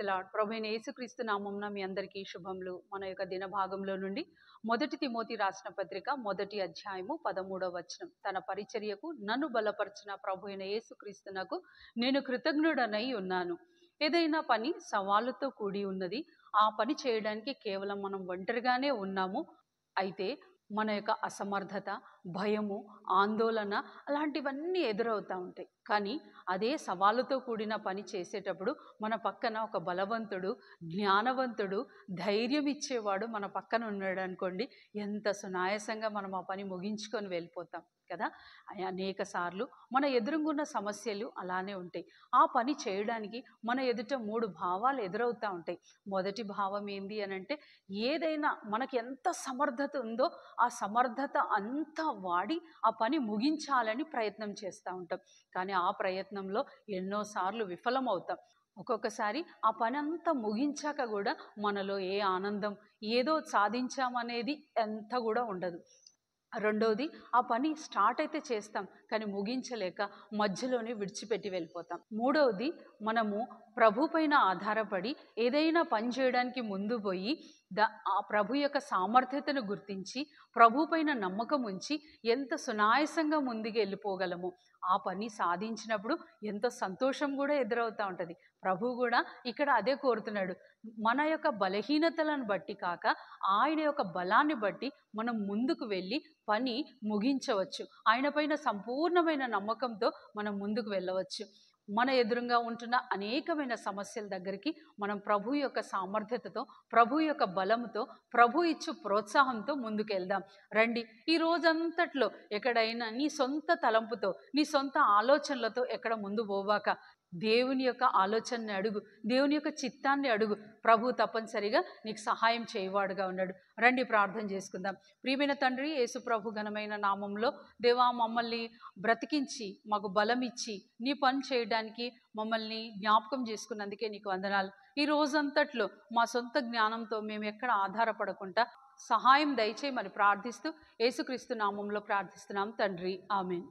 The lord. ప్రభువైన యేసుక్రీస్తు నామమున మీ అందరికీ శుభములు. మన యొక్క దిన భాగంలో నుండి 1 తిమోతి రాసిన పత్రిక 1వ అధ్యాయము 13వ వచనం. తన పరిచర్యకు నన్ను బలపరిచిన ప్రభువైన యేసుక్రీస్తునకు నేను కృతజ్ఞుడనై ఉన్నాను. ఏదైనా పని సవాలుతో కూడి ఉన్నది. ఆ పని చేయడానికి కేవలం మనం ఒంటరిగానే ఉన్నాము. అయితే మన యొక్క అసమర్థత, భయము, ఆందోళన అలాంటివన్నీ ఎదురవుతూ ఉంటాయి. కానీ అదే సవాలుతో కూడిన పని చేసేటప్పుడు మన పక్కన ఒక బలవంతుడు, జ్ఞానవంతుడు, ధైర్యం ఇచ్చేవాడు మన పక్కన ఉన్నాడు అనుకోండి, ఎంత సునాయాసంగా మనం ఆ పని ముగించుకొని వెళ్ళిపోతాం కదా. అనేక సార్లు మన ఎదురుగున్న సమస్యలు అలానే ఉంటాయి. ఆ పని చేయడానికి మన ఎదుట 3 భావాలు ఎదురవుతూ ఉంటాయి. మొదటి భావం ఏంది అని అంటే, ఏదైనా మనకి ఎంత సమర్థత ఉందో ఆ సమర్థత అంతా వాడి ఆ పని ముగించాలని ప్రయత్నం చేస్తూ ఉంటాం. కానీ ఆ ప్రయత్నంలో ఎన్నోసార్లు విఫలమవుతాం. ఒక్కొక్కసారి ఆ పని అంతా ముగించాక కూడా మనలో ఏ ఆనందం, ఏదో సాధించామనేది ఎంత కూడా ఉండదు. రెండోది, ఆ పని స్టార్ట్ అయితే చేస్తాం కానీ ముగించలేక మధ్యలోనే విడిచిపెట్టి వెళ్ళిపోతాం. మూడవది, మనము ప్రభు పైన ఆధారపడి ఏదైనా పని చేయడానికి ముందు పోయి ఆ ప్రభు యొక్క సామర్థ్యతను గుర్తించి ప్రభు పైన నమ్మకం ఉంచి ఎంత సునాయాసంగా ముందుకు వెళ్ళిపోగలము. ఆ పని సాధించినప్పుడు ఎంతో సంతోషం కూడా ఎదురవుతూ ఉంటుంది. ప్రభు కూడా ఇక్కడ అదే కోరుతున్నాడు. మన యొక్క బలహీనతలను బట్టి కాక ఆయన యొక్క బలాన్ని బట్టి మనం ముందుకు వెళ్ళి పని ముగించవచ్చు. ఆయన పైన సంపూర్ణమైన నమ్మకంతో మనం ముందుకు వెళ్ళవచ్చు. మన ఎదురుగా ఉంటున్న అనేకమైన సమస్యల దగ్గరికి మనం ప్రభు యొక్క సామర్థ్యతతో, ప్రభు యొక్క బలంతో, ప్రభు ఇచ్చు ప్రోత్సాహంతో ముందుకు వెళ్దాం. రండి, ఈ రోజంతట్లో ఎక్కడైనా నీ సొంత తలంపుతో, నీ సొంత ఆలోచనలతో ఎక్కడ ముందు పోవాక దేవుని యొక్క ఆలోచనని అడుగు, దేవుని యొక్క చిత్తాన్ని అడుగు. ప్రభు తప్పనిసరిగా నీకు సహాయం చేయవాడుగా ఉన్నాడు. రండి, ప్రార్థన చేసుకుందాం. ప్రియమైన తండ్రి, యేసు ప్రభు ఘనమైన నామంలో దేవా, మమ్మల్ని బ్రతికించి మాకు బలం ఇచ్చి నీ పని చేయడానికి మమ్మల్ని జ్ఞాపకం చేసుకున్నందుకే నీకు వందనాలు. ఈ రోజంతట్లో మా సొంత జ్ఞానంతో మేము ఎక్కడ ఆధారపడకుండా సహాయం దయచేయమని ప్రార్థిస్తూ యేసుక్రీస్తు నామంలో ప్రార్థిస్తున్నాం తండ్రి, ఆమేన్.